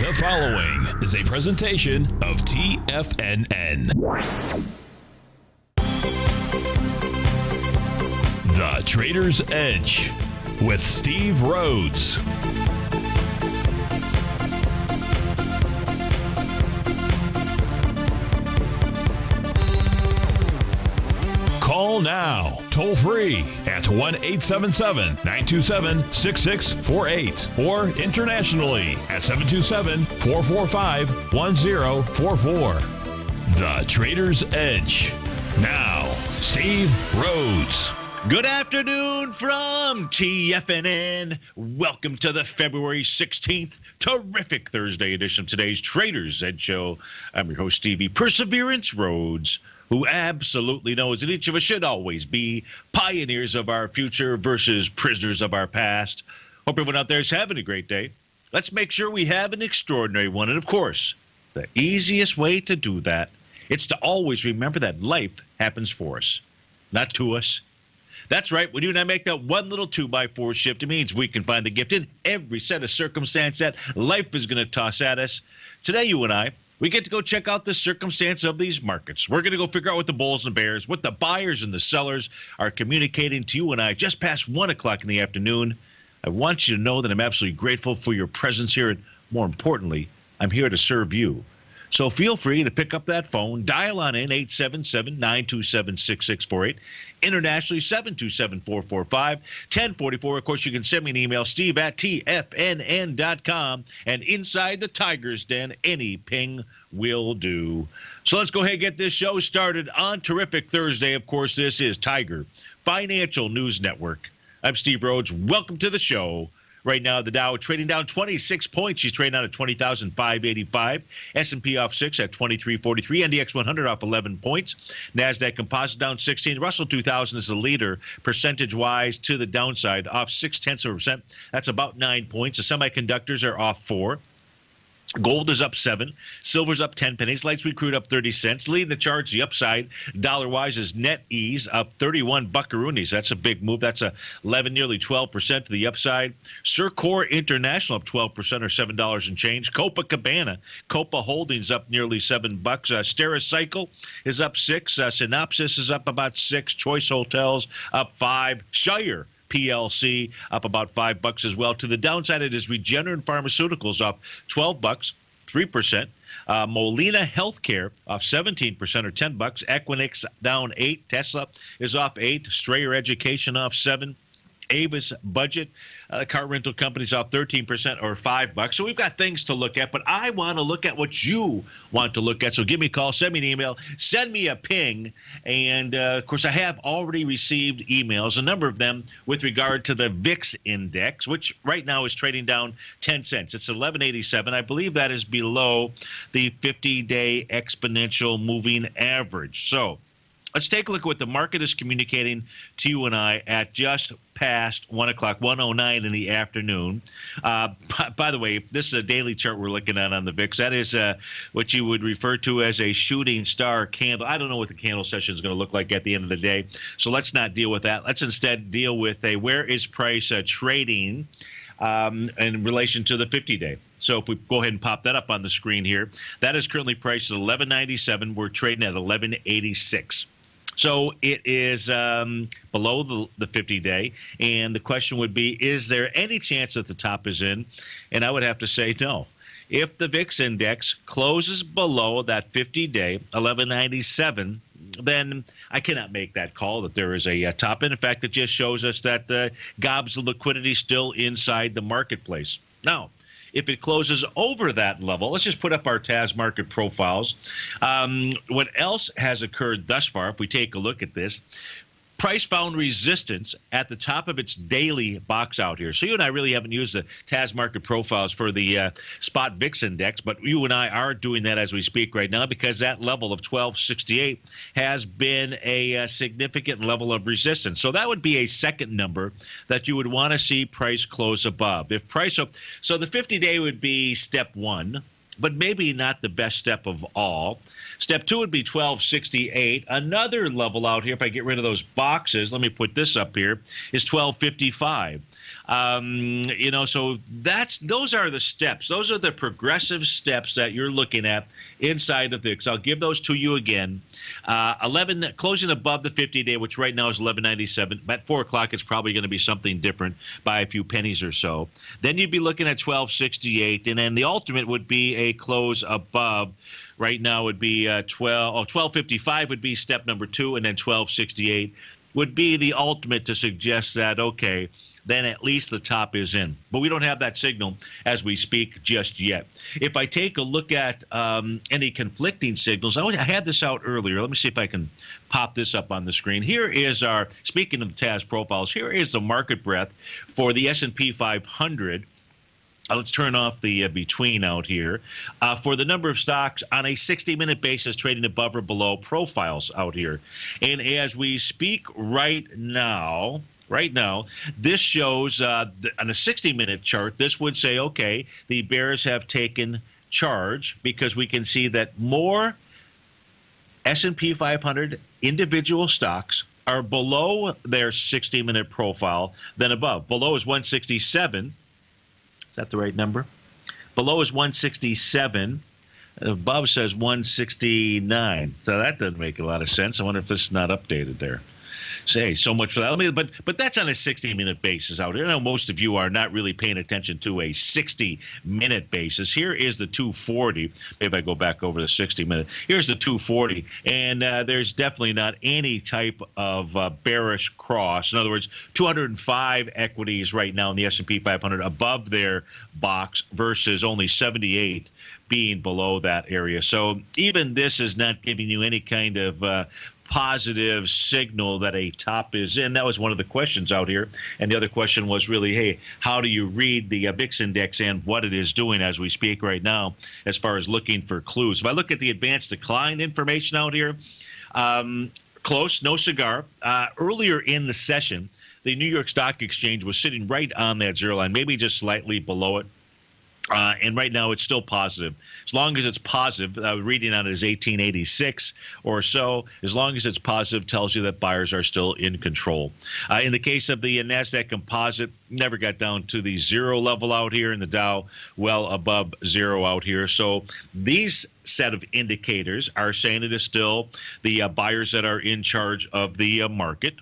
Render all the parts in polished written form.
The following is a presentation of TFNN. The Trader's Edge with Steve Rhodes. Call now, toll free at 1-877-927-6648 or internationally at 727-445-1044. The Trader's Edge. Now, Steve Rhodes. Good afternoon from TFNN. Welcome to the February 16th terrific Thursday edition of today's Trader's Edge Show. I'm your host, Stevie Perseverance Rhodes, who absolutely knows that each of us should always be pioneers of our future versus prisoners of our past. Hope everyone out there is having a great day. Let's make sure we have an extraordinary one. And, of course, the easiest way to do that, it's to always remember that life happens for us, not to us. That's right. When you and I make that one little 2x4 shift, it means we can find the gift in every set of circumstance that life is going to toss at us. Today, you and I, we get to go check out the circumstance of these markets. We're going to go figure out what the bulls and bears, what the buyers and the sellers are communicating to you and I just past 1 o'clock in the afternoon. I want you to know that I'm absolutely grateful for your presence here. And more importantly, I'm here to serve you. So feel free to pick up that phone, dial on in 877-927-6648, internationally 727-445-1044. Of course, you can send me an email, steve@tfnn.com, and inside the Tiger's Den, any ping will do. So let's go ahead and get this show started on terrific Thursday. Of course, this is Tiger Financial News Network. I'm Steve Rhodes. Welcome to the show. Right now, the Dow trading down 26 points. She's trading out at 20,585. S&P off 6 at 2343. NDX 100 off 11 points. NASDAQ Composite down 16. Russell 2000 is the leader percentage-wise to the downside, off 0.6%. That's about 9 points. The semiconductors are off 4. Gold is up 7. Silver's up 10 pennies. Light sweet crude up 30 cents. Leading the charts, the upside, dollar-wise, is NetEase up 31 buckaroonies. That's a big move. That's 11, nearly 12% to the upside. Circor International up 12% or $7 and change. Copacabana Holdings up nearly $7. Stericycle is up 6. Synopsys is up about 6. Choice Hotels up 5. Shire PLC up about $5 as well. To the downside, it is Regeneron Pharmaceuticals up $12, 3%. Molina Healthcare off 17% or $10. Equinix down 8. Tesla is off 8. Strayer Education off 7. Avis Budget, car rental companies off 13% or $5. So we've got things to look at, but I want to look at what you want to look at. So give me a call, send me an email, send me a ping. And, of course, I have already received emails, a number of them, with regard to the VIX index, which right now is trading down 10 cents. It's 1187. I believe that is below the 50-day exponential moving average. So let's take a look at what the market is communicating to you and I at just past 1 o'clock, 1:09 in the afternoon. By the way, this is a daily chart we're looking at on the VIX. That is what you would refer to as a shooting star candle. I don't know what the candle session is going to look like at the end of the day, so let's not deal with that. Let's instead deal with a where is price trading in relation to the 50-day. So if we go ahead and pop that up on the screen here, that is currently priced at 11.97. We're trading at 11.86. So it is below the 50-day, and the question would be, is there any chance that the top is in? And I would have to say no. If the VIX index closes below that 50-day, 1197, then I cannot make that call that there is a top. And in fact, it just shows us that the gobs of liquidity still inside the marketplace. Now, if it closes over that level, let's just put up our TAS market profiles. What else has occurred thus far, if we take a look at this, price found resistance at the top of its daily box out here. So you and I really haven't used the TAS market profiles for the spot VIX index, but you and I are doing that as we speak right now because that level of 1268 has been a significant level of resistance. So that would be a second number that you would want to see price close above. If price, so the 50-day would be step one. but maybe not the best step of all. Step 2 would be 1268. Another level out here, if I get rid of those boxes, let me put this up here, is 1255. So those are the steps. Those are the progressive steps that you're looking at inside of VIX. I'll give those to you again. 11 closing above the 50-day, which right now is 1197. At 4 o'clock, it's probably going to be something different by a few pennies or so. Then you'd be looking at 1268, and then the ultimate would be a close above. Right now would be 1255 would be step number 2, and then 1268 would be the ultimate to suggest that, okay, then at least the top is in. But we don't have that signal as we speak just yet. If I take a look at any conflicting signals, I had this out earlier. Let me see if I can pop this up on the screen. Here is our, speaking of the TAS profiles, here is the market breadth for the S&P 500. Let's turn off the between out here. For the number of stocks on a 60-minute basis trading above or below profiles out here. And as we speak right now, this shows on a 60-minute chart, this would say, okay, the bears have taken charge because we can see that more S&P 500 individual stocks are below their 60-minute profile than above. Below is 167. Is that the right number? Below is 167. Above says 169. So that doesn't make a lot of sense. I wonder if this is not updated there. Say so much for that. But that's on a 60-minute basis out here. I know most of you are not really paying attention to a 60-minute basis. Here is the 240. Maybe I go back over the 60-minute. Here's the 240, and there's definitely not any type of bearish cross. In other words, 205 equities right now in the S&P 500 above their box versus only 78 being below that area. So even this is not giving you any kind of positive signal that a top is in. That was one of the questions out here. And the other question was really, hey, how do you read the VIX index and what it is doing as we speak right now as far as looking for clues? If I look at the advanced decline information out here, close, no cigar. Earlier in the session, the New York Stock Exchange was sitting right on that zero line, maybe just slightly below it. And right now it's still positive. As long as it's positive, reading on it is 1886 or so. As long as it's positive, tells you that buyers are still in control. In the case of the NASDAQ Composite, never got down to the zero level out here, and the Dow well above zero out here. So these set of indicators are saying it is still the buyers that are in charge of the market.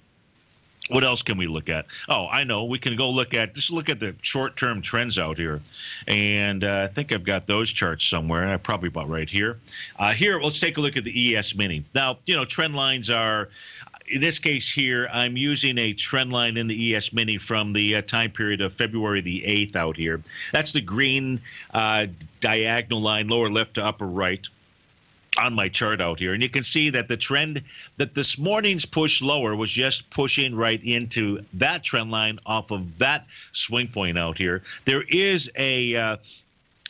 What else can we look at? Oh, I know. We can go look at the short-term trends out here. And I think I've got those charts somewhere. Probably about right here. Here, let's take a look at the ES Mini. Now, trend lines are, in this case here, I'm using a trend line in the ES Mini from the time period of February the 8th out here. That's the green diagonal line, lower left to upper right, on my chart out here. And you can see that the trend that this morning's push lower was just pushing right into that trend line off of that swing point out here. There is a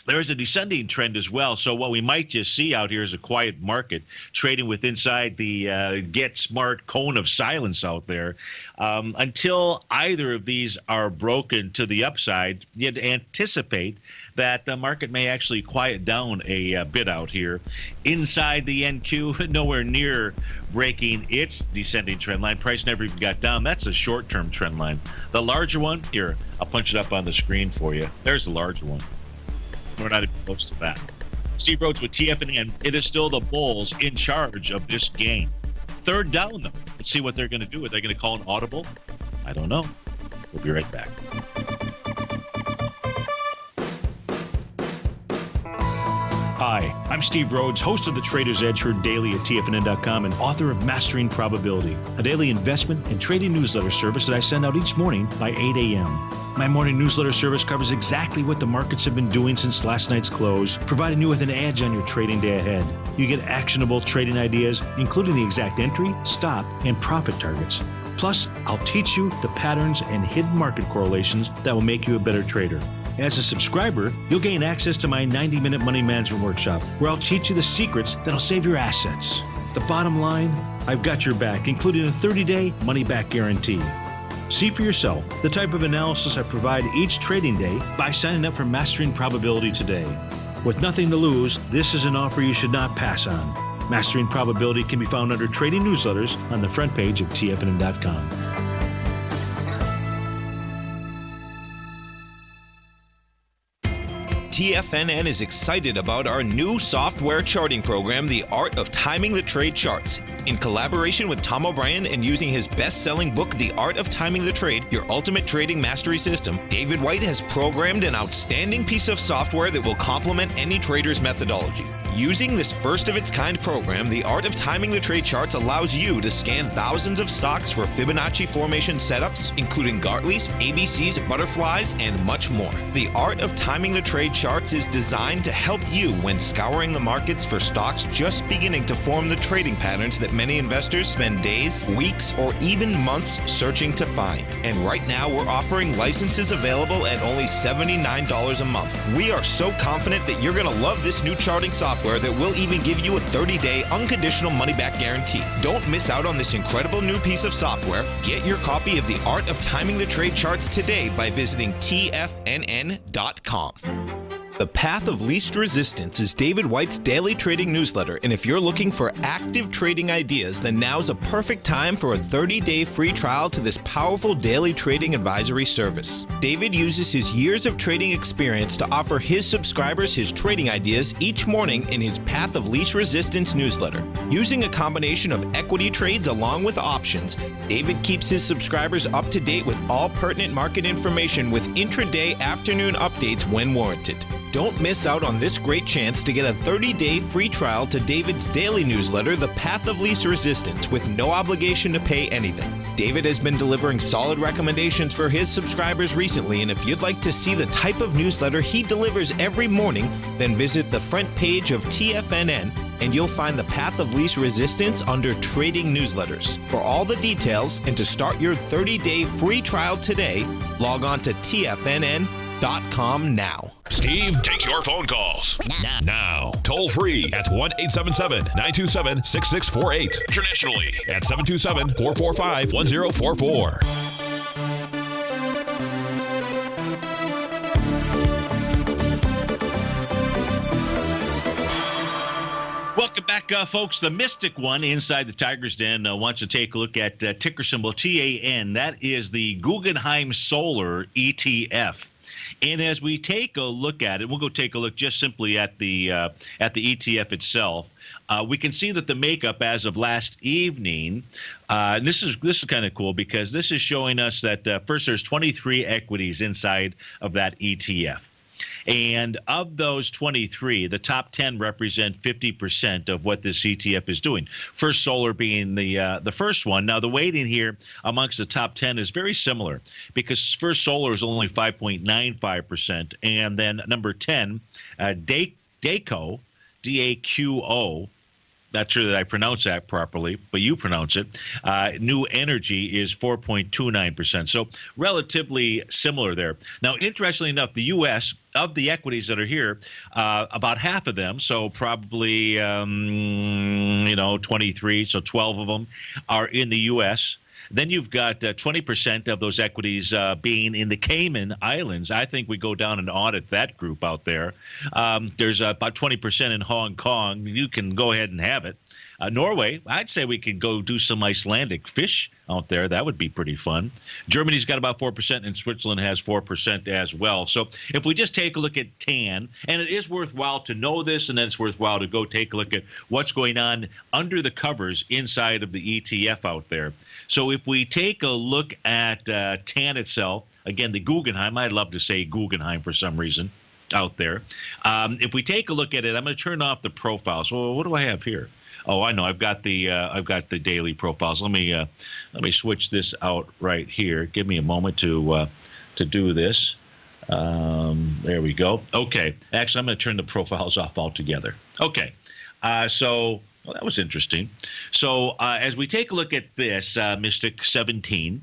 descending trend as well. So what we might just see out here is a quiet market trading with inside the get smart cone of silence out there until either of these are broken to the upside. You'd anticipate that the market may actually quiet down a bit out here. Inside the NQ, nowhere near breaking its descending trend line. Price never even got down. That's a short-term trend line. The larger one, here, I'll punch it up on the screen for you. There's the larger one. We're not even close to that. Steve Rhodes with TFNN. It is still the Bulls in charge of this game. Third down, though. Let's see what they're going to do. Are they going to call an audible? I don't know. We'll be right back. Hi, I'm Steve Rhodes, host of the Trader's Edge heard daily at TFNN.com and author of Mastering Probability, a daily investment and trading newsletter service that I send out each morning by 8 a.m. My morning newsletter service covers exactly what the markets have been doing since last night's close, providing you with an edge on your trading day ahead. You get actionable trading ideas, including the exact entry, stop, and profit targets. Plus, I'll teach you the patterns and hidden market correlations that will make you a better trader. As a subscriber, you'll gain access to my 90-minute money management workshop, where I'll teach you the secrets that'll save your assets. The bottom line, I've got your back, including a 30-day money-back guarantee. See for yourself the type of analysis I provide each trading day by signing up for Mastering Probability today. With nothing to lose, this is an offer you should not pass on. Mastering Probability can be found under Trading Newsletters on the front page of TFNN.com. TFNN is excited about our new software charting program, The Art of Timing the Trade Charts. In collaboration with Tom O'Brien and using his best-selling book, The Art of Timing the Trade, Your Ultimate Trading Mastery System, David White has programmed an outstanding piece of software that will complement any trader's methodology. Using this first-of-its-kind program, The Art of Timing the Trade Charts allows you to scan thousands of stocks for Fibonacci formation setups, including Gartley's, ABC's, butterflies, and much more. The Art of Timing the Trade Charts is designed to help you when scouring the markets for stocks just beginning to form the trading patterns that many investors spend days, weeks, or even months searching to find. And right now, we're offering licenses available at only $79 a month. We are so confident that you're going to love this new charting software that will even give you a 30-day unconditional money-back guarantee. Don't miss out on this incredible new piece of software. Get your copy of The Art of Timing the Trade Charts today by visiting TFNN.com. The Path of Least Resistance is David White's daily trading newsletter, and if you're looking for active trading ideas, then now's a perfect time for a 30-day free trial to this powerful daily trading advisory service. David uses his years of trading experience to offer his subscribers his trading ideas each morning in his Path of Least Resistance newsletter. Using a combination of equity trades along with options, David keeps his subscribers up to date with all pertinent market information with intraday afternoon updates when warranted. Don't miss out on this great chance to get a 30-day free trial to David's daily newsletter, The Path of Least Resistance, with no obligation to pay anything. David has been delivering solid recommendations for his subscribers recently, and if you'd like to see the type of newsletter he delivers every morning, then visit the front page of TFNN and you'll find The Path of Least Resistance under Trading Newsletters. For all the details and to start your 30-day free trial today, log on to TFNN.com now. Steve takes your phone calls now. Toll free at 1-877-927-6648. Internationally at 727-445-1044. Welcome back, folks. The Mystic One inside the Tiger's Den wants to take a look at ticker symbol TAN. That is the Guggenheim Solar ETF. And as we take a look at it, we'll go take a look just simply at the ETF itself. We can see that the makeup as of last evening, and this is kind of cool because this is showing us that first there's 23 equities inside of that ETF. And of those 23, the top 10 represent 50% of what this ETF is doing. First Solar being the first one. Now, the weighting here amongst the top 10 is very similar because First Solar is only 5.95%. And then number 10, DAQO, D-A-Q-O, not sure that I pronounce that properly, but you pronounce it. New Energy is 4.29%. So relatively similar there. Now, interestingly enough, the U.S., of the equities that are here, about half of them, so probably, 23, so 12 of them are in the U.S., Then you've got 20% of those equities being in the Cayman Islands. I think we go down and audit that group out there. There's about 20% in Hong Kong. You can go ahead and have it. Norway, I'd say we could go do some Icelandic fish out there. That would be pretty fun. Germany's got about 4%, and Switzerland has 4% as well. So if we just take a look at TAN, and it is worthwhile to know this, and then it's worthwhile to go take a look at what's going on under the covers inside of the ETF out there. So if we take a look at TAN itself, again, the Guggenheim, I'd love to say Guggenheim for some reason out there. If we take a look at it, I'm going to turn off the profile. So what do I have here? Oh, I know. I've got the daily profiles. Let me switch this out right here. Give me a moment to do this. There we go. Okay. Actually, I'm going to turn the profiles off altogether. Okay. So that was interesting. So as we take a look at this Mystic 17,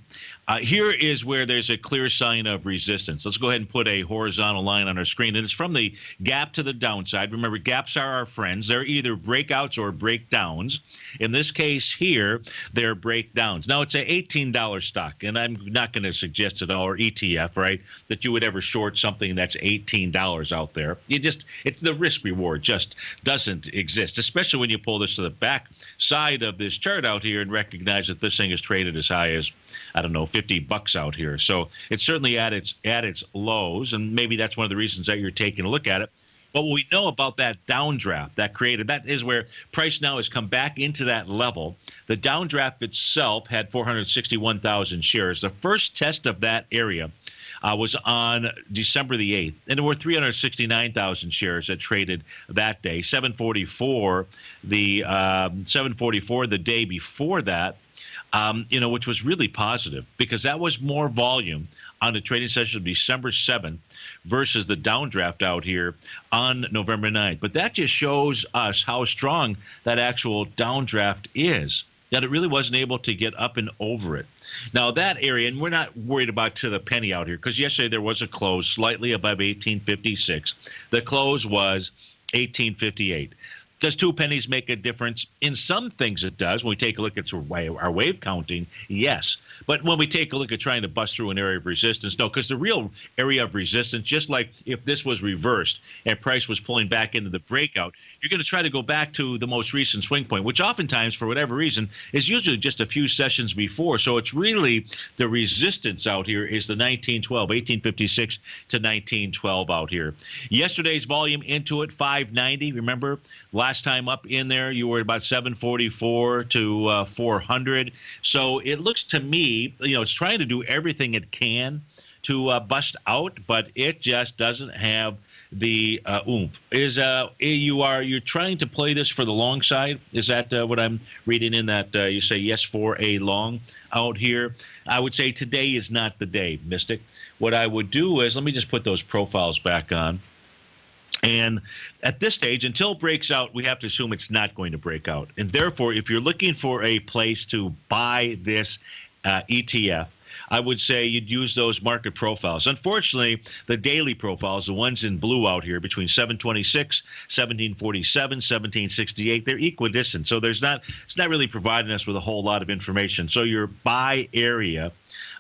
Here is where there's a clear sign of resistance. Let's go ahead and put a horizontal line on our screen, and it's from the gap to the downside. Remember, gaps are our friends. They're either breakouts or breakdowns. In this case here, they're breakdowns. Now, it's an $18 stock, and I'm not going to suggest at all, or ETF, right, that you would ever short something that's $18 out there. It's the risk reward just doesn't exist, especially when you pull this to the back side of this chart out here and recognize that this thing is traded as high as, I don't know, $50 out here. So it's certainly at its lows, and maybe that's one of the reasons that you're taking a look at it. But what we know about that downdraft that created, that is where price now has come back into that level. The downdraft itself had 461,000 shares. The first test of that area was on December the 8th, and there were 369,000 shares that traded that day. 744 the day before that. Which was really positive because that was more volume on the trading session of December 7th versus the downdraft out here on November 9th. But that just shows us how strong that actual downdraft is, that it really wasn't able to get up and over it. Now, that area, and we're not worried about to the penny out here because yesterday there was a close slightly above 1856. The close was 1858. Does 2 pennies make a difference? In some things it does. When we take a look at our wave counting, yes. But when we take a look at trying to bust through an area of resistance, no, because the real area of resistance, just like if this was reversed and price was pulling back into the breakout, you're going to try to go back to the most recent swing point, which oftentimes, for whatever reason, is usually just a few sessions before. So it's really the resistance out here is the 1912, 1856 to 1912 out here. Yesterday's volume into it, 590. Remember, last time up in there, you were about 744 to 400. So it looks to me, it's trying to do everything it can to bust out, but it just doesn't have the oomph. You're trying to play this for the long side? Is that what I'm reading in that you say yes for a long out here? I would say today is not the day, Mystic. What I would do is, let me just put those profiles back on. And at this stage, until it breaks out, we have to assume it's not going to break out. And therefore, if you're looking for a place to buy this ETF, I would say you'd use those market profiles. Unfortunately, the daily profiles, the ones in blue out here between 726, 1747, 1768, they're equidistant. So it's not really providing us with a whole lot of information. So your buy area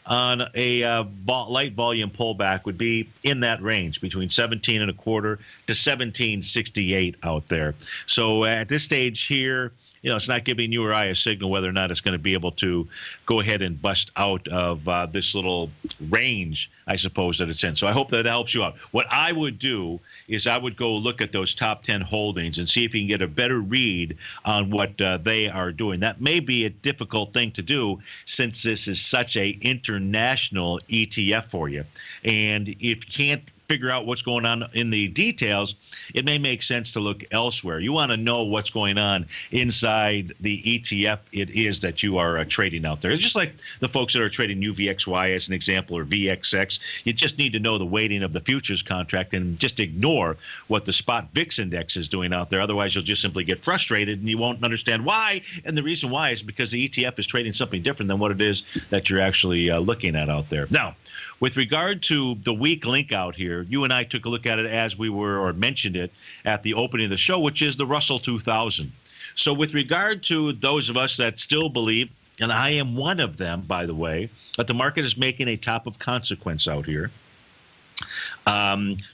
on a light volume pullback would be in that range between 17 and a quarter to 1768 out there. So at this stage here, it's not giving you or I a signal whether or not it's going to be able to go ahead and bust out of this little range, I suppose, that it's in. So I hope that helps you out. What I would do is I would go look at those top 10 holdings and see if you can get a better read on what they are doing. That may be a difficult thing to do since this is such a international ETF for you. And if you can't figure out what's going on in the details, it may make sense to look elsewhere. You want to know what's going on inside the ETF it is that you are trading out there. It's just like the folks that are trading UVXY as an example, or VXX. You just need to know the weighting of the futures contract and just ignore what the spot VIX index is doing out there. Otherwise, you'll just simply get frustrated and you won't understand why. And the reason why is because the ETF is trading something different than what it is that you're actually looking at out there. Now, with regard to the weak link out here, you and I took a look at it as we were, or mentioned it at the opening of the show, which is the Russell 2000. So with regard to those of us that still believe, and I am one of them, by the way, that the market is making a top of consequence out here,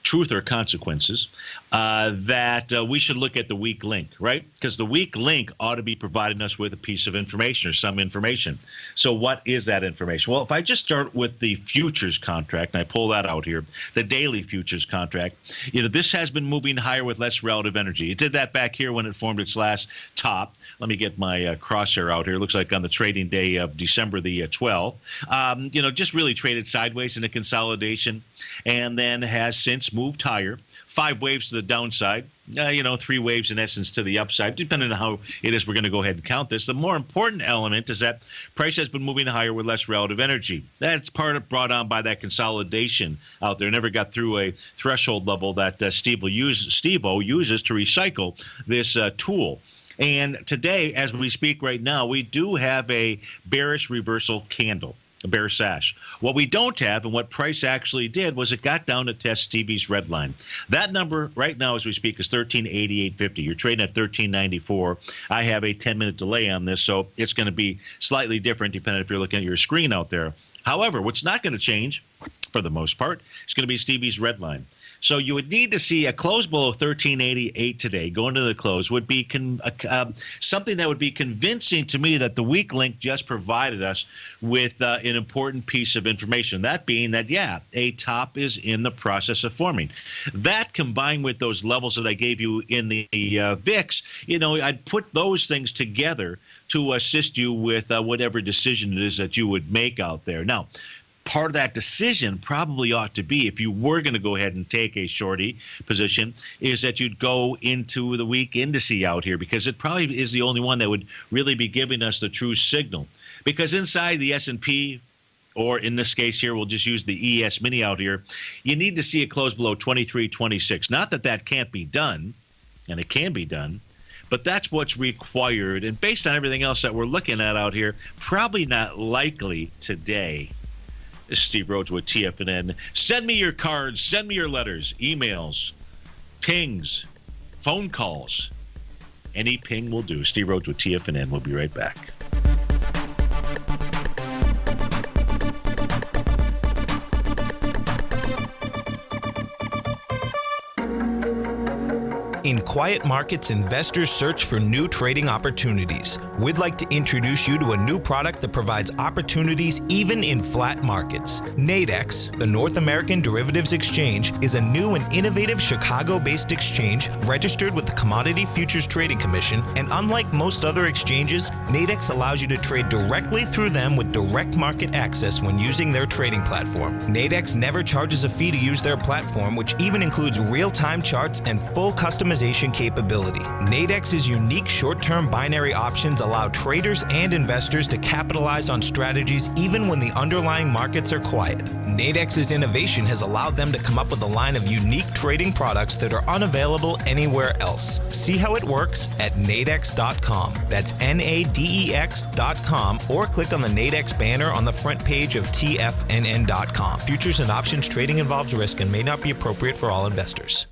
truth or consequences, that we should look at the weak link, right? Because the weak link ought to be providing us with a piece of information or some information. So what is that information? Well, if I just start with the futures contract, and I pull that out here, the daily futures contract, this has been moving higher with less relative energy. It did that back here when it formed its last top. Let me get my crosshair out here. It looks like on the trading day of December the 12th. Just really traded sideways in a consolidation, and then has since moved higher. 5 waves to the downside, 3 waves in essence to the upside, depending on how it is we're going to go ahead and count this. The more important element is that price has been moving higher with less relative energy. That's brought on by that consolidation out there. Never got through a threshold level that Steve-O uses to recycle this tool. And today, as we speak right now, we do have a bearish reversal candle. a bear sash. What we don't have, and what price actually did, was it got down to test Stevie's red line. That number right now as we speak is 1388.50. You're trading at 1394. I have a 10-minute delay on this, so it's going to be slightly different depending if you're looking at your screen out there. However, what's not going to change for the most part is going to be Stevie's red line. So you would need to see a close below 1388 today, going to the close, would be something that would be convincing to me that the weak link just provided us with an important piece of information. That being that, yeah, a top is in the process of forming. That combined with those levels that I gave you in the VIX, I'd put those things together to assist you with whatever decision it is that you would make out there. Now, part of that decision probably ought to be, if you were going to go ahead and take a shorty position, is that you'd go into the weak indice out here, because it probably is the only one that would really be giving us the true signal. Because inside the S&P, or in this case here, we'll just use the ES mini out here, you need to see it close below 23.26. Not that that can't be done, and it can be done, but that's what's required. And based on everything else that we're looking at out here, probably not likely today. This is Steve Rhodes with TFNN. Send me your cards, send me your letters, emails, pings, phone calls. Any ping will do. Steve Rhodes with TFNN. We'll be right back. In quiet markets, investors search for new trading opportunities. We'd like to introduce you to a new product that provides opportunities even in flat markets. Nadex, the North American Derivatives Exchange, is a new and innovative Chicago-based exchange registered with the Commodity Futures Trading Commission, and unlike most other exchanges, Nadex allows you to trade directly through them with direct market access when using their trading platform. Nadex never charges a fee to use their platform, which even includes real-time charts and full customization capability. Nadex's unique short-term binary options allow traders and investors to capitalize on strategies even when the underlying markets are quiet. Nadex's innovation has allowed them to come up with a line of unique trading products that are unavailable anywhere else. See how it works at nadex.com. That's NADEX.com, or click on the Nadex banner on the front page of TFNN.com. Futures and options trading involves risk and may not be appropriate for all investors.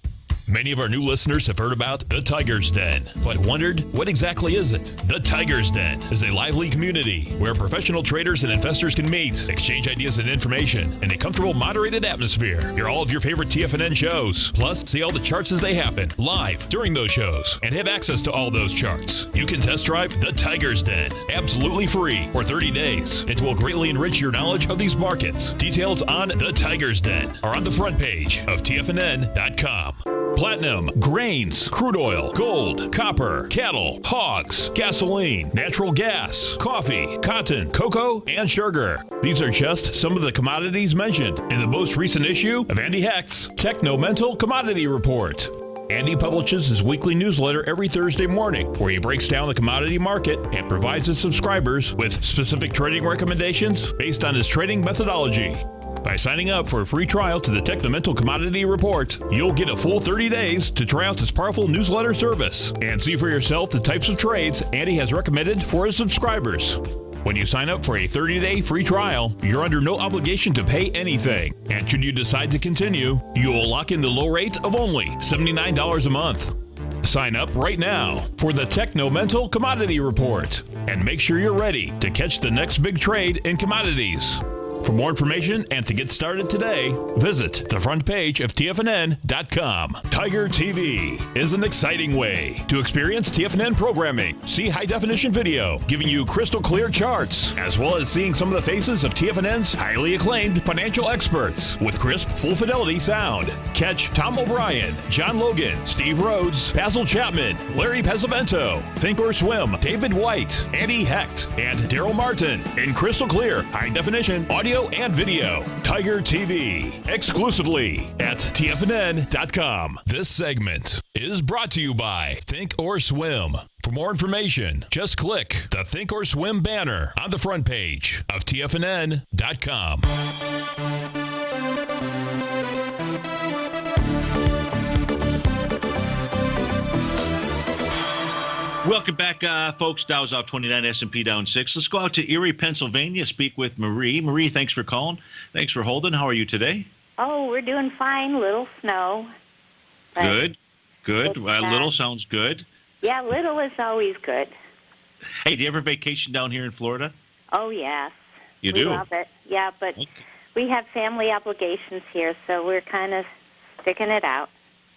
Many of our new listeners have heard about the Tiger's Den, but wondered, what exactly is it? The Tiger's Den is a lively community where professional traders and investors can meet, exchange ideas and information in a comfortable, moderated atmosphere. Hear all of your favorite TFNN shows, plus see all the charts as they happen, live during those shows, and have access to all those charts. You can test drive the Tiger's Den, absolutely free, for 30 days. It will greatly enrich your knowledge of these markets. Details on the Tiger's Den are on the front page of TFNN.com. Platinum, grains, crude oil, gold, copper, cattle, hogs, gasoline, natural gas, coffee, cotton, cocoa, and sugar. These are just some of the commodities mentioned in the most recent issue of Andy Hecht's Techno-Mental Commodity Report. Andy publishes his weekly newsletter every Thursday morning, where he breaks down the commodity market and provides his subscribers with specific trading recommendations based on his trading methodology. By signing up for a free trial to the Techno-Mental Commodity Report, you'll get a full 30 days to try out this powerful newsletter service and see for yourself the types of trades Andy has recommended for his subscribers. When you sign up for a 30-day free trial, you're under no obligation to pay anything. And should you decide to continue, you will lock in the low rate of only $79 a month. Sign up right now for the Techno-Mental Commodity Report and make sure you're ready to catch the next big trade in commodities. For more information and to get started today, visit the front page of TFNN.com. TigerTV is an exciting way to experience TFNN programming. See high-definition video, giving you crystal clear charts, as well as seeing some of the faces of TFNN's highly acclaimed financial experts with crisp, full-fidelity sound. Catch Tom O'Brien, John Logan, Steve Rhodes, Basil Chapman, Larry Pesavento, Think or Swim, David White, Andy Hecht, and Daryl Martin in crystal clear, high-definition audio and video. Tiger TV, exclusively at TFNN.com. This segment is brought to you by Think or Swim. For more information, just click the Think or Swim banner on the front page of TFNN.com. Welcome back, folks. Dow's off 29, S&P down 6. Let's go out to Erie, Pennsylvania, speak with Marie. Marie, thanks for calling. Thanks for holding. How are you today? Oh, we're doing fine. Little snow. Good. Little sounds good. Yeah, little is always good. Hey, do you ever vacation down here in Florida? Oh, yes. You we do? love it. Yeah, but we have family obligations here, so we're kind of sticking it out.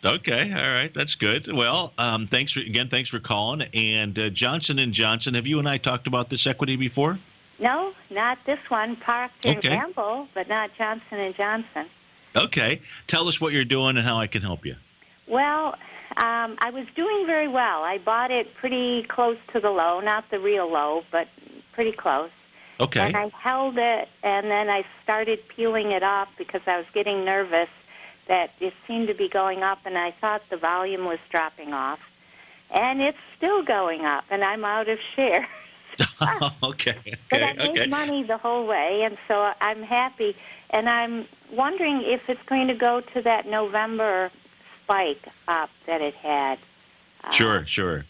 Okay, all right, that's good. Well, thanks for calling. And Johnson & Johnson, have you and I talked about this equity before? No, not this one. Procter & Gamble, but not Johnson & Johnson. Okay, tell us what you're doing and how I can help you. Well, I was doing very well. I bought it pretty close to the low, not the real low, but pretty close. Okay. And I held it, and then I started peeling it off because I was getting nervous that it seemed to be going up, and I thought the volume was dropping off. And it's still going up, and I'm out of shares. Okay. But I made money the whole way, and so I'm happy. And I'm wondering if it's going to go to that November spike up that it had. Sure.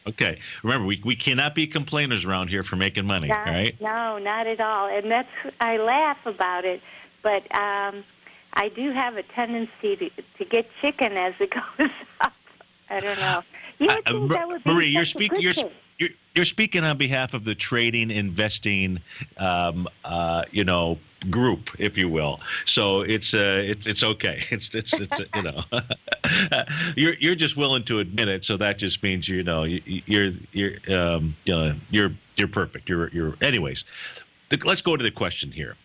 Okay. Remember, we cannot be complainers around here for making money, right? No, not at all. And I laugh about it, but I do have a tendency to get chicken as it goes up. I don't know. You would think that would be Marie, you're such a good thing. You're speaking on behalf of the trading, investing, group, if you will. So it's okay. It's you're just willing to admit it. So that just means you're perfect. Anyways. Let's go to the question here.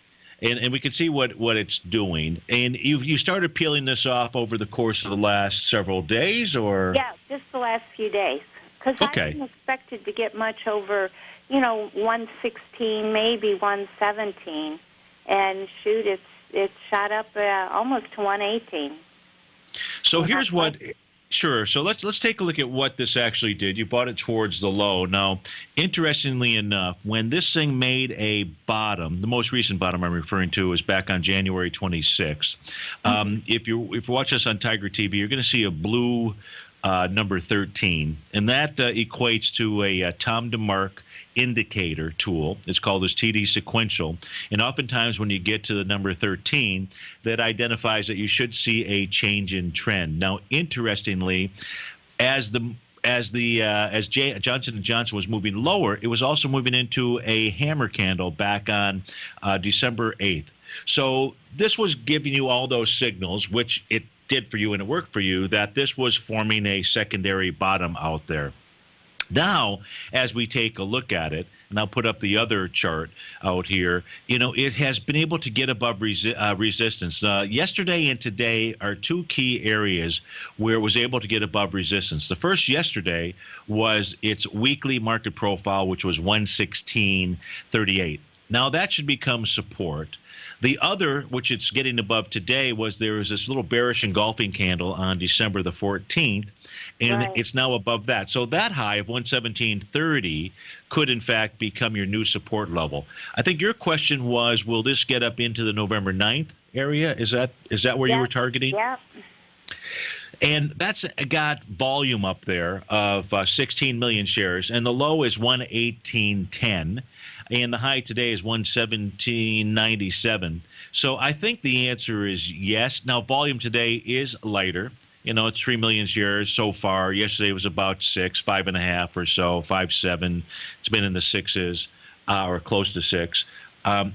And we can see what it's doing. And you started peeling this off over the course of the last several days, or? Yeah, just the last few days. Because I didn't expect it to get much over, 116, maybe 117. And shoot, it shot up almost to 118. So here's what. Sure. So let's take a look at what this actually did. You bought it towards the low. Now, interestingly enough, when this thing made a bottom, the most recent bottom I'm referring to is back on January 26th. If you watch us on Tiger TV, you're going to see a blue number 13, and that equates to a Tom DeMark indicator tool. It's called this TD sequential, and oftentimes when you get to the number 13, that identifies that you should see a change in trend. Now, interestingly, as Johnson & Johnson was moving lower, it was also moving into a hammer candle back on December 8th. So this was giving you all those signals, which it did for you and it worked for you, that this was forming a secondary bottom out there. Now, as we take a look at it, and I'll put up the other chart out here, it has been able to get above resistance. Yesterday and today are two key areas where it was able to get above resistance. The first yesterday was its weekly market profile, which was 116.38. Now, that should become support. The other, which it's getting above today, was there was this little bearish engulfing candle on December the 14th, and it's now above that. So that high of 117.30 could, in fact, become your new support level. I think your question was, will this get up into the November 9th area? Is that where you were targeting? Yeah. And that's got volume up there of 16 million shares, and the low is 118.10. And the high today is 117.97. So I think the answer is yes. Now, volume today is lighter. It's 3 million shares so far. Yesterday was about 5.5 or so, 5.7. It's been in the sixes or close to 6.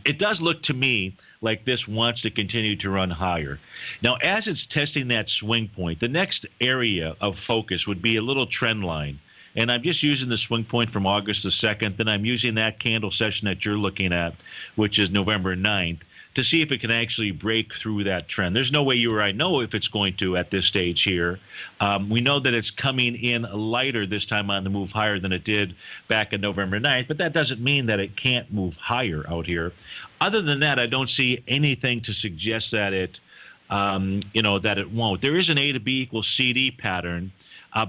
It does look to me like this wants to continue to run higher. Now, as it's testing that swing point, the next area of focus would be a little trend line. And I'm just using the swing point from August the 2nd, then I'm using that candle session that you're looking at, which is November 9th, to see if it can actually break through that trend. There's no way you or I know if it's going to at this stage here. We know that it's coming in lighter this time on the move higher than it did back on November 9th, but that doesn't mean that it can't move higher out here. Other than that, I don't see anything to suggest that it won't. There is an A to B equals CD pattern,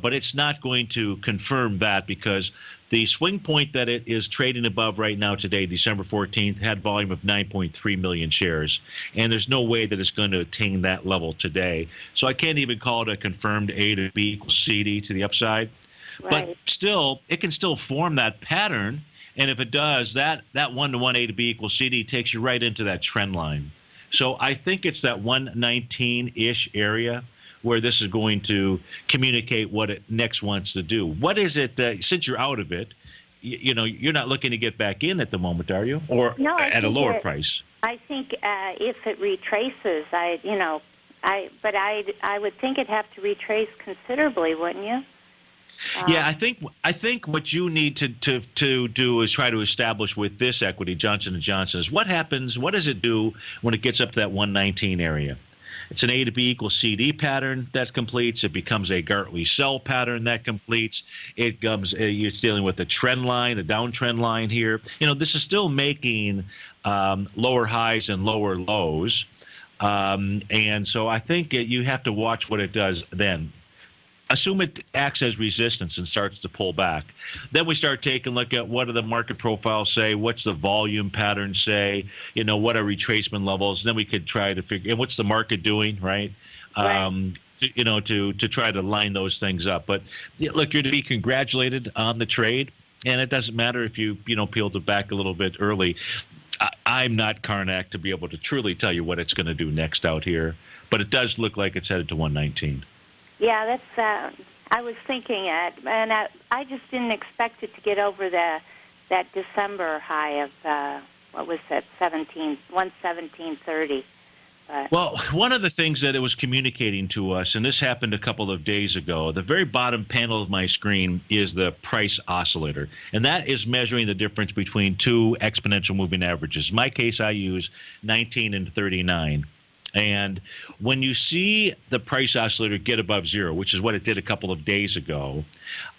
but it's not going to confirm that because the swing point that it is trading above right now today, December 14th, had volume of 9.3 million shares. And there's no way that it's going to attain that level today. So I can't even call it a confirmed A to B equals CD to the upside. Right. But still, it can still form that pattern. And if it does, that 1-to-1 A to B equals CD takes you right into that trend line. So I think it's that 119-ish area where this is going to communicate what it next wants to do. What is it, since you're out of it, you're not looking to get back in at the moment, are you? Or No, at a lower price? I think if it retraces, I would think it'd have to retrace considerably, wouldn't you? Yeah, I think what you need to do is try to establish with this equity, Johnson & Johnson, is what happens, what does it do when it gets up to that 119 area? It's an A to B equals CD pattern that completes. It becomes a Gartley cell pattern that completes. It comes, you're dealing with the trend line, a downtrend line here. This is still making lower highs and lower lows. And so I think you have to watch what it does then. Assume it acts as resistance and starts to pull back. Then we start taking a look at what do the market profiles say, what's the volume pattern say, what are retracement levels. Then we could try to figure, and what's the market doing, right? Right. To try to line those things up. But look, you're to be congratulated on the trade, and it doesn't matter if you peeled it back a little bit early. I'm not Karnak to be able to truly tell you what it's going to do next out here, but it does look like it's headed to 119. Yeah, that's. I was thinking it, and I just didn't expect it to get over that December high of what was that 117.30. Well, one of the things that it was communicating to us, and this happened a couple of days ago, the very bottom panel of my screen is the price oscillator, and that is measuring the difference between two exponential moving averages. In my case, I use 19 and 39. And when you see the price oscillator get above zero, which is what it did a couple of days ago,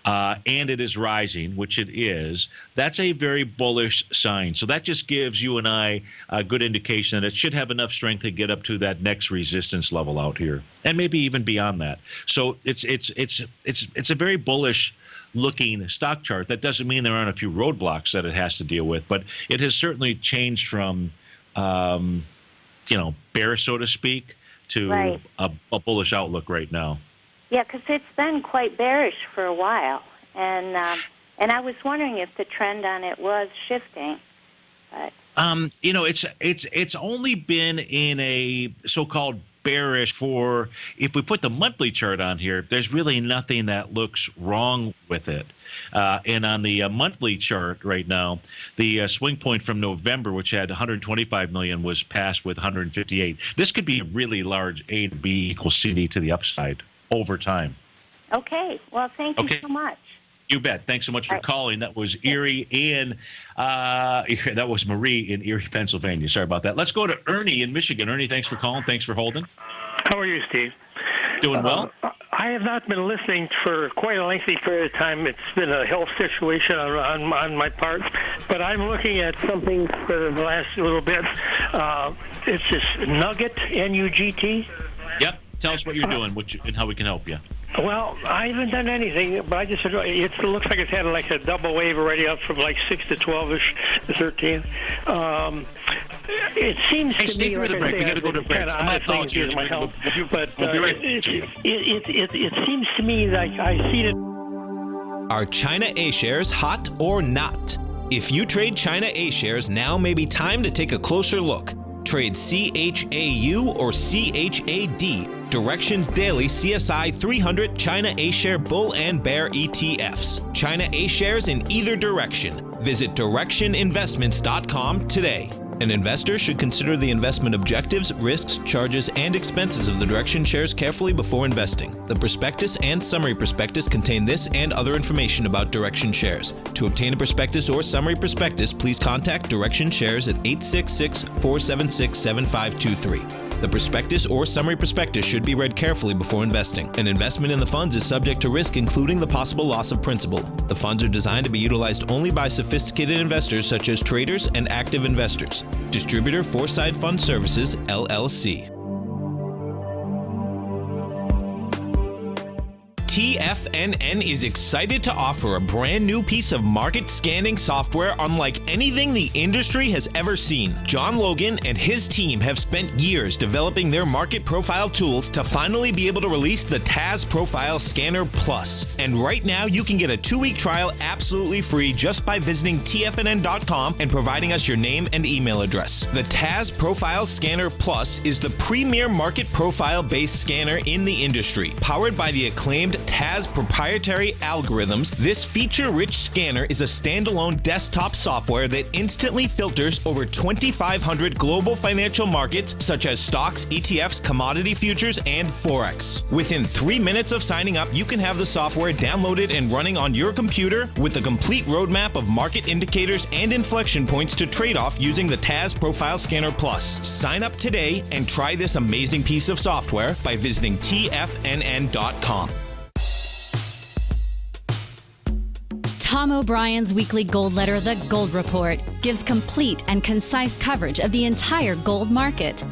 and it is rising, which it is, that's a very bullish sign. So that just gives you and I a good indication that it should have enough strength to get up to that next resistance level out here, and maybe even beyond that. So it's a very bullish looking stock chart. That doesn't mean there aren't a few roadblocks that it has to deal with, but it has certainly changed from bearish, so to speak, to Right. a bullish outlook right now. Yeah, because it's been quite bearish for a while, and I was wondering if the trend on it was shifting. But It's only been in a so-called bearish for, if we put the monthly chart on here, there's really nothing that looks wrong with it. And on the monthly chart right now, the swing point from November, which had 125 million, was passed with 158. This could be a really large A to B equals CD to the upside over time. okay, well, thank you so much. You bet. Thanks so much for calling. That was Erie in that was Marie in Erie, Pennsylvania. Sorry about that. Let's go to Ernie in Michigan. Ernie, thanks for calling. Thanks for holding. How are you, Steve? Doing well. I have not been listening for quite a lengthy period of time. It's been a health situation on my part, but I'm looking at something for the last little bit. It's this Nugget, N-U-G-T. Yep. Tell us what you're doing and how we can help you. Well, I haven't done anything, but I just it looks like it's had like a double wave already up from like 6 to 12ish to 13. It seems to me like we got to go to break. I'm not talking to you. My health, but we'll be right. it seems to me like I see it. Are China A shares hot or not? If you trade China A shares, now may be time to take a closer look. Trade CHAU or CHAD, Directions Daily CSI 300 China A Share Bull and Bear ETFs. China A shares in either direction. Visit directioninvestments.com today. An investor should consider the investment objectives, risks, charges, and expenses of the Direction shares carefully before investing. The prospectus and summary prospectus contain this and other information about Direction shares. To obtain a prospectus or summary prospectus, please contact Direction shares at 866-476-7523. The prospectus or summary prospectus should be read carefully before investing. An investment in the funds is subject to risk, including the possible loss of principal. The funds are designed to be utilized only by sophisticated investors such as traders and active investors. Distributor Foreside Fund Services, LLC. TFNN is excited to offer a brand new piece of market scanning software unlike anything the industry has ever seen. John Logan and his team have spent years developing their market profile tools to finally be able to release the TAS Profile Scanner Plus. And right now, you can get a 2-week trial absolutely free just by visiting TFNN.com and providing us your name and email address. The TAS Profile Scanner Plus is the premier market profile-based scanner in the industry. Powered by the acclaimed TAS proprietary algorithms, this feature-rich scanner is a standalone desktop software that instantly filters over 2,500 global financial markets such as stocks, ETFs, commodity futures, and Forex. Within 3 minutes of signing up, you can have the software downloaded and running on your computer with a complete roadmap of market indicators and inflection points to trade off using the TAS Profile Scanner Plus. Sign up today and try this amazing piece of software by visiting TFNN.com. Tom O'Brien's weekly gold letter, The Gold Report, gives complete and concise coverage of the entire gold market.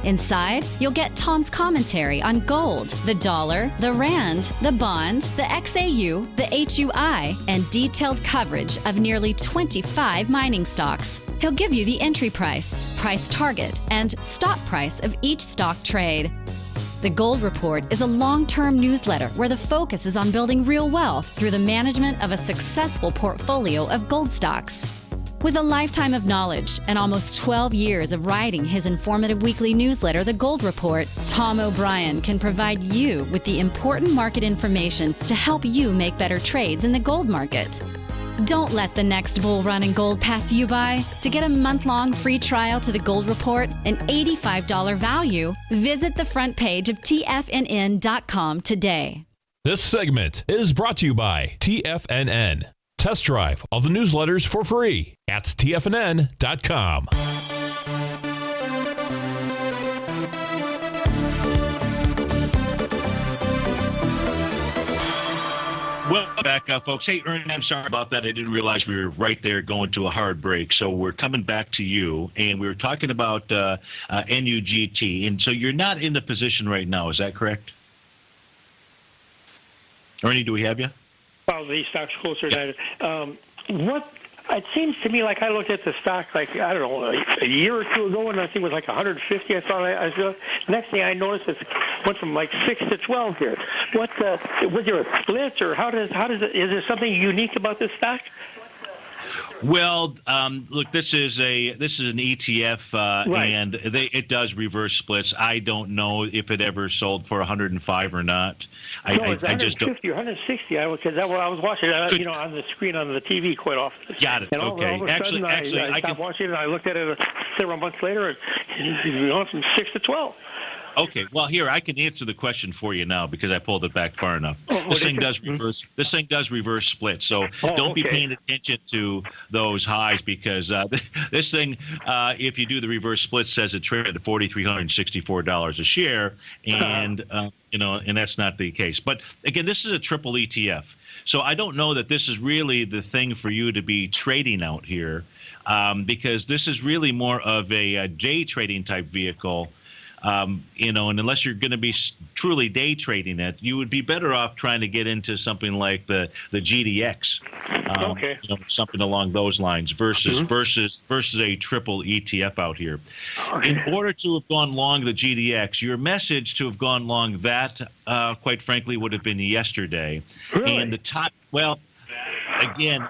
Inside, you'll get Tom's commentary on gold, the dollar, the rand, the bond, the XAU, the HUI, and detailed coverage of nearly 25 mining stocks. He'll give you the entry price, price target, and stop price of each stock trade. The Gold Report is a long-term newsletter where the focus is on building real wealth through the management of a successful portfolio of gold stocks. With a lifetime of knowledge and almost 12 years of writing his informative weekly newsletter, The Gold Report, Tom O'Brien can provide you with the important market information to help you make better trades in the gold market. Don't let the next bull run in gold pass you by. To get a month-long free trial to The Gold Report, an $85 value, visit the front page of TFNN.com today. This segment is brought to you by TFNN. Test drive all the newsletters for free at TFNN.com. Well, back up, folks. Hey, Ernie, I'm sorry about that. I didn't realize we were right there going to a hard break. So we're coming back to you, and we were talking about NUGT. And so you're not in the position right now. Is that correct? Ernie, do we have you? Well, the stock's closer to that. It seems to me like I looked at the stock like, I don't know, a year or two ago, and I think it was like 150. I thought next thing I noticed, it went from like 6 to 12 here. Was there a split, or how does it? Is there something unique about this stock? Well, look, this is an ETF, right. And it does reverse splits. I don't know if it ever sold for 105 or not. It's 150 or 160. Because that's what I was watching, on the screen on the TV quite often. Got it. And okay. All of a sudden, I stopped watching it, and I looked at it several months later, and it's gone from 6 to 12. Okay, well, here I can answer the question for you now because I pulled it back far enough. This thing does reverse split, so don't be paying attention to those highs because this thing, if you do the reverse split, says it traded at $4,364 a share, and and that's not the case. But again, this is a triple ETF, so I don't know that this is really the thing for you to be trading out here, because this is really more of a day trading type vehicle. And unless you're going to be truly day trading it, you would be better off trying to get into something like the GDX, something along those lines versus a triple ETF out here. Okay. In order to have gone long the GDX, your message to have gone long that, quite frankly, would have been yesterday. Really? And the time, well, again.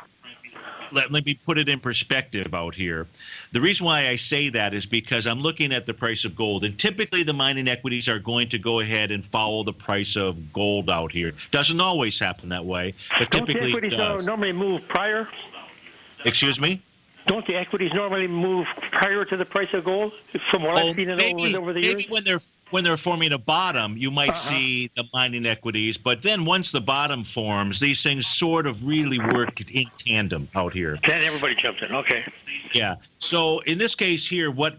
Let me put it in perspective out here. The reason why I say that is because I'm looking at the price of gold, and typically the mining equities are going to go ahead and follow the price of gold out here. Doesn't always happen that way, but typically it does. Don't the equities normally move prior? Excuse me? Don't the equities normally move prior to the price of gold? From what I've seen over the years? Maybe when they're forming a bottom, you might see the mining equities. But then once the bottom forms, these things sort of really work in tandem out here. Then everybody jumps in. Okay. Yeah. So in this case here, what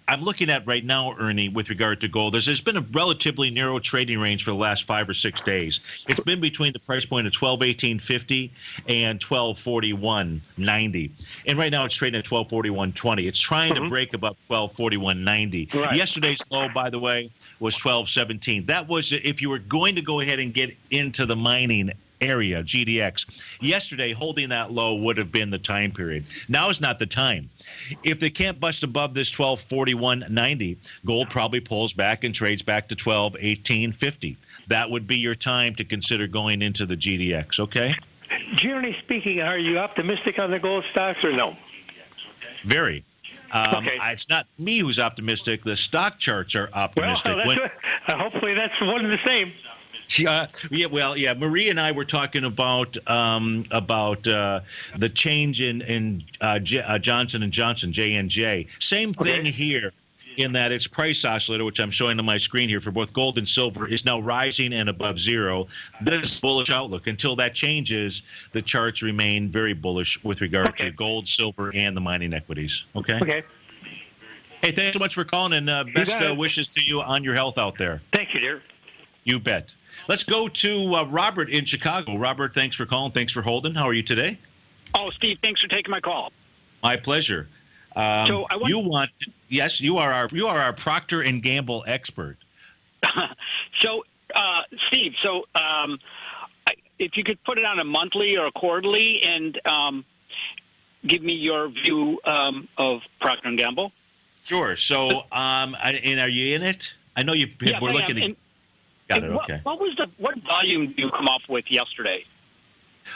I'm looking at right now, Ernie, with regard to gold, is there's been a relatively narrow trading range for the last 5 or 6 days. It's been between the price point of $12.1850 and $12.4190, and right now it's trading at $12.4120. It's trying to break above $12.4190. Right. Yesterday's low, by the way, high was 12.17. That was if you were going to go ahead and get into the mining area, GDX. Yesterday, holding that low would have been the time period. Now is not the time. If they can't bust above this 1241.90, gold probably pulls back and trades back to 1218.50. That would be your time to consider going into the GDX, okay? Generally speaking, are you optimistic on the gold stocks or no? Very. Okay. It's not me who's optimistic. The stock charts are optimistic. Well, hopefully that's one and the same. Marie and I were talking about the change in Johnson & Johnson, J&J. Same thing here, in that its price oscillator, which I'm showing on my screen here for both gold and silver, is now rising and above zero. This bullish outlook. Until that changes, the charts remain very bullish with regard to gold, silver, and the mining equities. Okay. Hey, thanks so much for calling, and best wishes to you on your health out there. Thank you, dear. You bet. Let's go to Robert in Chicago. Robert, thanks for calling. Thanks for holding. How are you today? Oh, Steve, thanks for taking my call. My pleasure. Yes, you are our Procter & Gamble expert. Steve, if you could put it on a monthly or a quarterly and give me your view of Procter & Gamble. Sure. So, and are you in it? I know we're looking at. Got it. Okay. What volume did you come up with yesterday?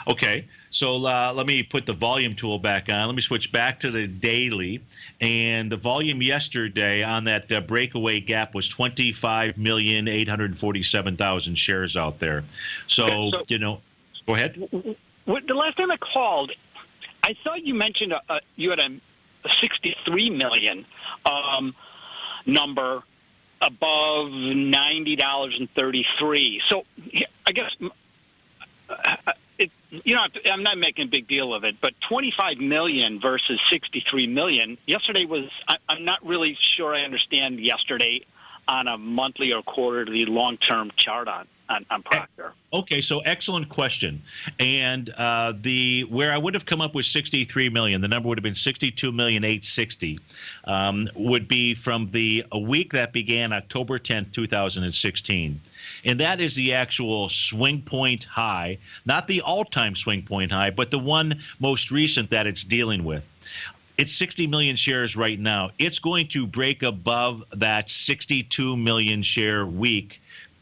Okay, so let me put the volume tool back on. Let me switch back to the daily. And the volume yesterday on that breakaway gap was 25,847,000 shares out there. So, go ahead. The last time I called, I thought you mentioned you had a 63 million number above $90.33. So I guess I'm not making a big deal of it, but 25 million versus 63 million. Yesterday was. I'm not really sure I understand yesterday on a monthly or quarterly long-term chart on Procter. Okay, so excellent question. And where I would have come up with 63 million, the number would have been 62,860,000, would be from a week that began October 10th, 2016. And that is the actual swing point high, not the all-time swing point high, but the one most recent that it's dealing with. It's 60 million shares right now. It's going to break above that 62 million share week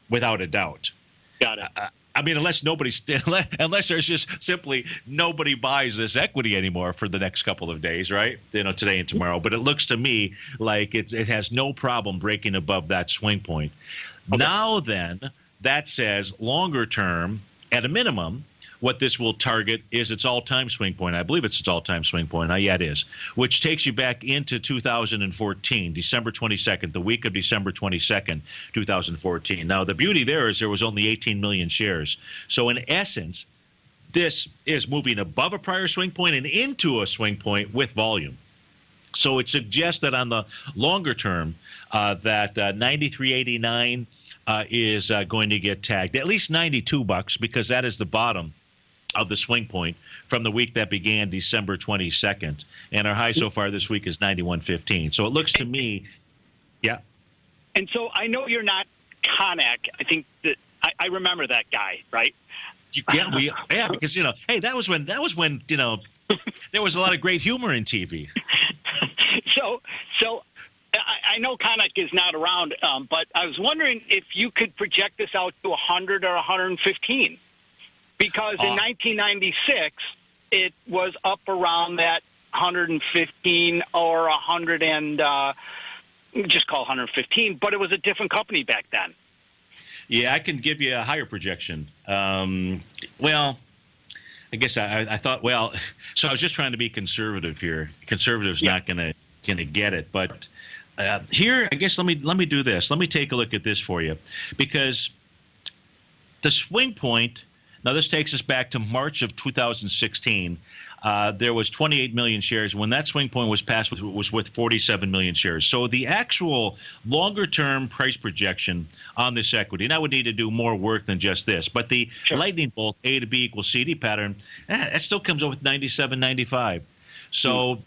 without a doubt. Got it. I mean, unless there's just simply nobody buys this equity anymore for the next couple of days, right? Today and tomorrow. But it looks to me like it has no problem breaking above that swing point. Okay. Now then, that says longer term, at a minimum, what this will target is its all-time swing point. I believe it's its all-time swing point. Yeah, it is, which takes you back into 2014, December 22nd, the week of December 22nd, 2014. Now, the beauty there is there was only 18 million shares. So, in essence, this is moving above a prior swing point and into a swing point with volume. So it suggests that on the longer term, that 93.89 is going to get tagged, at least $92, because that is the bottom of the swing point from the week that began December 22nd. And our high so far this week is 91.15. So it looks to me, yeah. And so I know you're not Konak. I think that I remember that guy, right? Yeah, because hey, that was when there was a lot of great humor in TV. So I know Konak is not around, but I was wondering if you could project this out to 100 or 115. Because in 1996, it was up around that 115 or 100 and just call 115, but it was a different company back then. Yeah, I can give you a higher projection. Well, I guess I thought, so I was just trying to be conservative here. Conservative's not going to get it, but here, I guess let me do this. Let me take a look at this for you, because the swing point. Now, this takes us back to March of 2016. There was 28 million shares. When that swing point was passed, was with 47 million shares. So the actual longer-term price projection on this equity, and I would need to do more work than just this, but the lightning bolt, A to B equals CD pattern, that still comes up with 97.95. So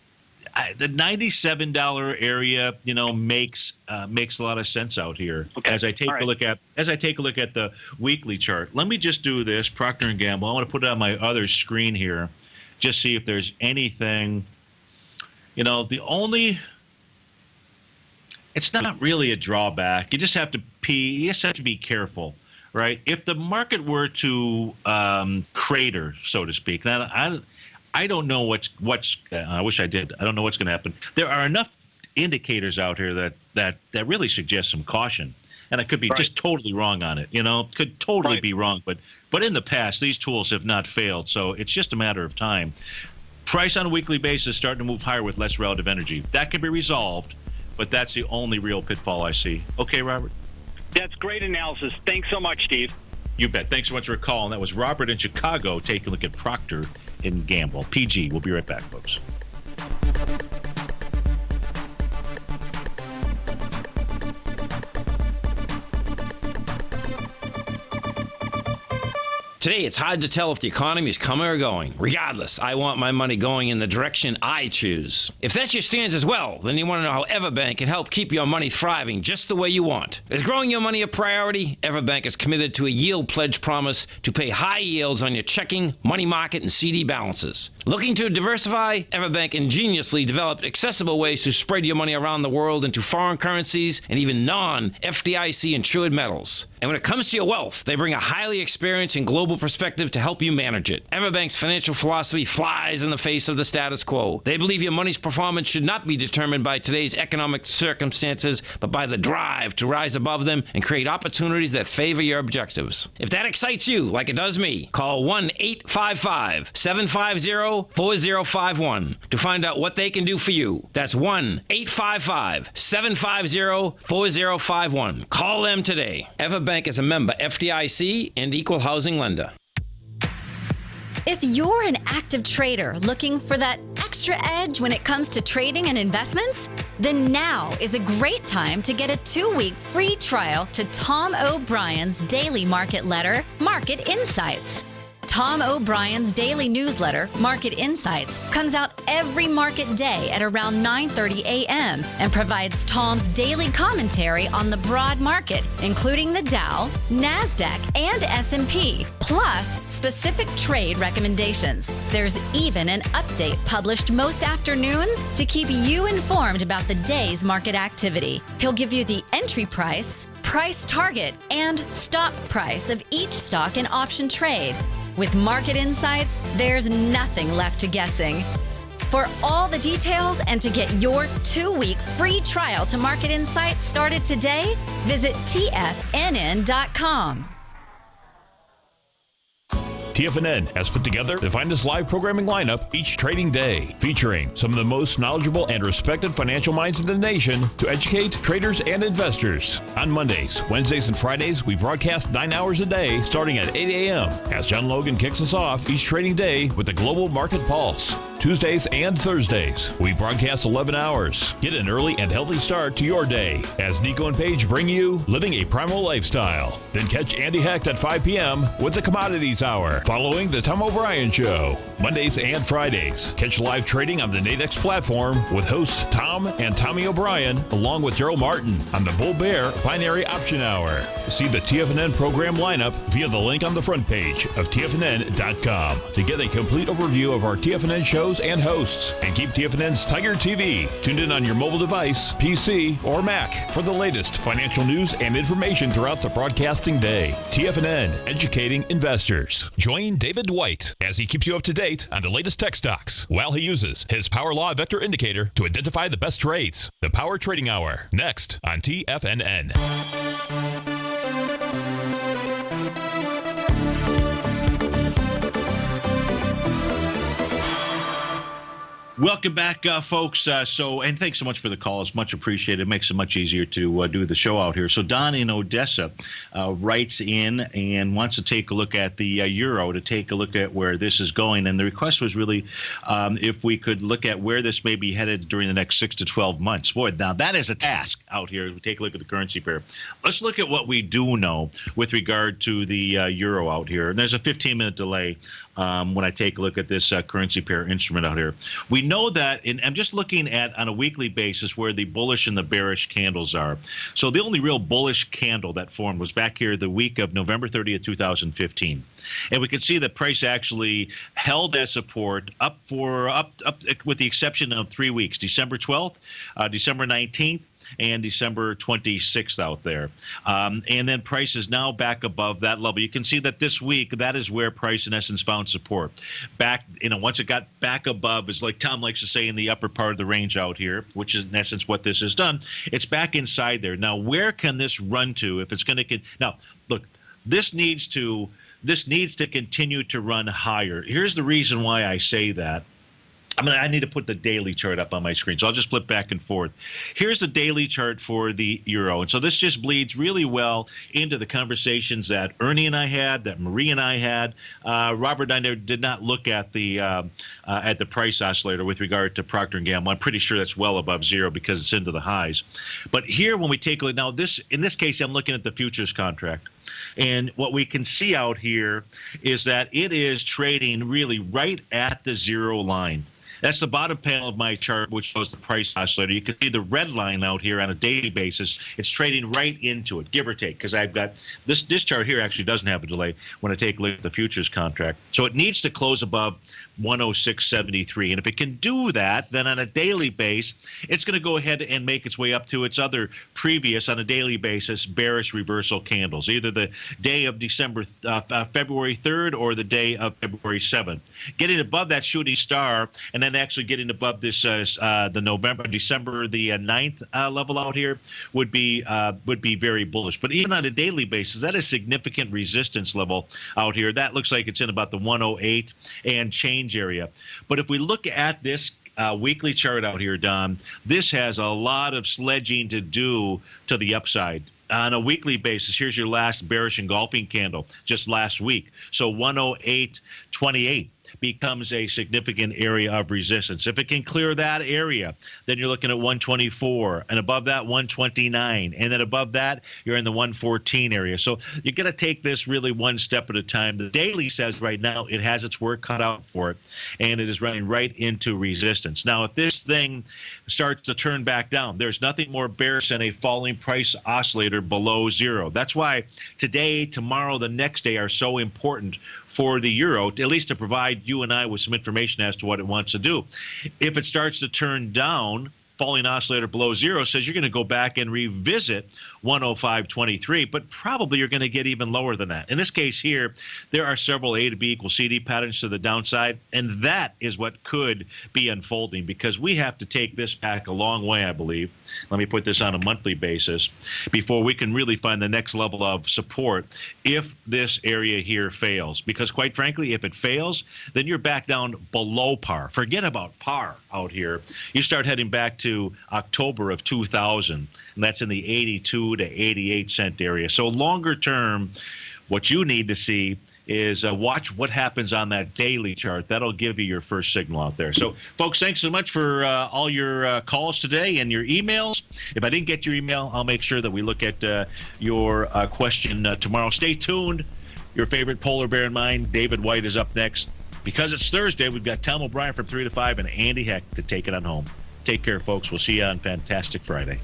the $97 area, makes a lot of sense out here. Okay. As I take a look at the weekly chart. Let me just do this, Procter & Gamble. I want to put it on my other screen here, just see if there's anything. It's not really a drawback. You just have to be careful, right? If the market were to crater, so to speak, then I don't know what's. I wish I did. I don't know what's going to happen. There are enough indicators out here that really suggest some caution, and I could be just totally wrong on it. Could totally be wrong. But in the past, these tools have not failed, so it's just a matter of time. Price on a weekly basis starting to move higher with less relative energy. That can be resolved, but that's the only real pitfall I see. Okay, Robert? That's great analysis. Thanks so much, Steve. You bet. Thanks so much for calling. That was Robert in Chicago taking a look at Procter & Gamble. PG. We'll be right back, folks. Today, it's hard to tell if the economy is coming or going. Regardless, I want my money going in the direction I choose. If that's your stance as well, then you want to know how Everbank can help keep your money thriving just the way you want. Is growing your money a priority? Everbank is committed to a yield pledge promise to pay high yields on your checking, money market, and CD balances. Looking to diversify? Everbank ingeniously developed accessible ways to spread your money around the world into foreign currencies and even non-FDIC insured metals. And when it comes to your wealth, they bring a highly experienced and global perspective to help you manage it. Everbank's financial philosophy flies in the face of the status quo. They believe your money's performance should not be determined by today's economic circumstances, but by the drive to rise above them and create opportunities that favor your objectives. If that excites you, like it does me, call 1-855-750-4051 to find out what they can do for you. That's 1-855-750-4051. Call them today. Everbank is a member FDIC and equal housing lender. If you're an active trader looking for that extra edge when it comes to trading and investments, then now is a great time to get a 2-week free trial to Tom O'Brien's daily market letter, Market Insights. Tom O'Brien's daily newsletter, Market Insights, comes out every market day at around 9:30 a.m. and provides Tom's daily commentary on the broad market, including the Dow, NASDAQ, and S&P, plus specific trade recommendations. There's even an update published most afternoons to keep you informed about the day's market activity. He'll give you the entry price, price target, and stop price of each stock and option trade. With Market Insights, there's nothing left to guessing. For all the details and to get your 2-week free trial to Market Insights started today, visit TFNN.com. TFNN has put together the finest live programming lineup each trading day, featuring some of the most knowledgeable and respected financial minds in the nation to educate traders and investors. On Mondays, Wednesdays, and Fridays, we broadcast 9 hours a day starting at 8 a.m. as John Logan kicks us off each trading day with the Global Market Pulse. Tuesdays and Thursdays, we broadcast 11 hours. Get an early and healthy start to your day as Nico and Paige bring you Living a Primal Lifestyle. Then catch Andy Hecht at 5 p.m. with the Commodities Hour, following the Tom O'Brien Show. Mondays and Fridays, catch live trading on the Nadex platform with host Tom and Tommy O'Brien, along with Daryl Martin on the Bull Bear Binary Option Hour. See the TFNN program lineup via the link on the front page of TFNN.com to get a complete overview of our TFNN shows and hosts, and keep TFNN's Tiger TV tuned in on your mobile device, PC, or Mac for the latest financial news and information throughout the broadcasting day. TFNN, educating investors. Join David White as he keeps you up to date on the latest tech stocks while he uses his Power Law Vector Indicator to identify the best trades. The Power Trading Hour, next on TFNN. Welcome back, folks. And thanks so much for the call. It's much appreciated. It makes it much easier to do the show out here. So Don in Odessa writes in and wants to take a look at the euro, to take a look at where this is going. And the request was really if we could look at where this may be headed during the next 6 to 12 months. Boy, now that is a task out here. We take a look at the currency pair. Let's look at what we do know with regard to the euro out here. And there's a 15-minute delay when I take a look at this currency pair instrument out here. We know that, and I'm just looking at on a weekly basis where the bullish and the bearish candles are. So the only real bullish candle that formed was back here the week of November 30th, 2015. And we can see the price actually held as support up with the exception of 3 weeks, December 12th, December 19th, and December 26th out there. And then price is now back above that level. You can see that this week, that is where price in essence found support. Back, once it got back above, is like Tom likes to say, in the upper part of the range out here, which is in essence what this has done. It's back inside there. Now, where can this run to if it's going to now look, this needs to continue to run higher. Here's the reason why I say that. I need to put the daily chart up on my screen, so I'll just flip back and forth. Here's the daily chart for the euro, and so this just bleeds really well into the conversations that Ernie and I had, that Marie and I had. Robert and I did not look at the price oscillator with regard to Procter & Gamble. I'm pretty sure that's well above zero because it's into the highs. But here, when we take a look, now in this case, I'm looking at the futures contract. And what we can see out here is that it is trading really right at the zero line. That's the bottom panel of my chart, which shows the price oscillator. You can see the red line out here on a daily basis. It's trading right into it, give or take, because I've got this chart here actually doesn't have a delay when I take a look at the futures contract. So it needs to close above 106.73. And if it can do that, then on a daily base, it's going to go ahead and make its way up to its other previous, on a daily basis, bearish reversal candles, either the day of February 3rd or the day of February 7th. Getting above that shooting star and then actually getting above this December the 9th level out here would be very bullish. But even on a daily basis, that is significant resistance level out here. That looks like it's in about the 108 and change area. But if we look at this weekly chart out here, Don, this has a lot of sledging to do to the upside. On a weekly basis, here's your last bearish engulfing candle just last week. So 108.28 becomes a significant area of resistance. If it can clear that area, then you're looking at 124, and above that 129, and then above that you're in the 114 area. So you're going to take this really one step at a time. The daily says right now it has its work cut out for it, and it is running right into resistance. Now, if this thing starts to turn back down, there's nothing more bearish than a falling price oscillator below zero. That's why today, tomorrow, the next day are so important for the euro, at least to provide you and I with some information as to what it wants to do. If it starts to turn down, falling oscillator below zero says you're going to go back and revisit 105.23, but probably you're going to get even lower than that. In this case here, there are several A to B equals CD patterns to the downside, and that is what could be unfolding because we have to take this back a long way, I believe. Let me put this on a monthly basis before we can really find the next level of support if this area here fails. Because quite frankly, if it fails, then you're back down below par. Forget about par out here. You start heading back to October of 2000, and that's in the 82 to 88 cent area. So longer term, what you need to see is watch what happens on that daily chart. That'll give you your first signal out there. So, folks, thanks so much for all your calls today and your emails. If I didn't get your email, I'll make sure that we look at your question tomorrow. Stay tuned. Your favorite polar bear in mind, David White, is up next. Because it's Thursday, we've got Tom O'Brien from 3 to 5 and Andy Heck to take it on home. Take care, folks. We'll see you on Fantastic Friday.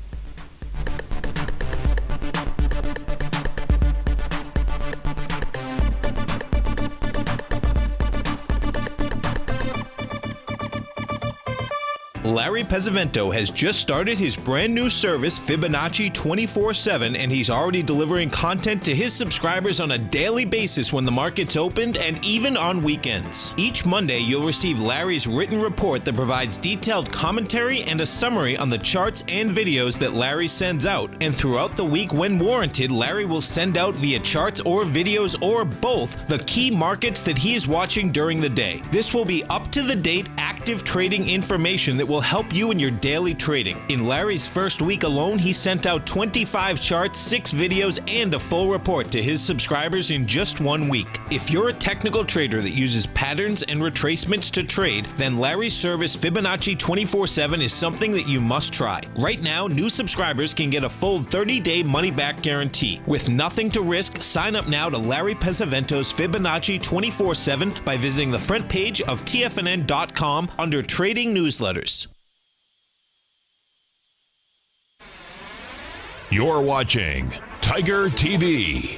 Larry Pesavento has just started his brand new service, Fibonacci 24/7, and he's already delivering content to his subscribers on a daily basis when the market's opened and even on weekends. Each Monday, you'll receive Larry's written report that provides detailed commentary and a summary on the charts and videos that Larry sends out. And throughout the week, when warranted, Larry will send out via charts or videos or both the key markets that he is watching during the day. This will be up-to-the-date, active trading information that will help you in your daily trading. In Larry's first week alone, he sent out 25 charts, 6 videos, and a full report to his subscribers in just 1 week. If you're a technical trader that uses patterns and retracements to trade, then Larry's service Fibonacci 24/7 is something that you must try. Right now, new subscribers can get a full 30-day money-back guarantee. With nothing to risk, sign up now to Larry Pesavento's Fibonacci 24/7 by visiting the front page of TFNN.com under Trading Newsletters. You're watching Tiger TV.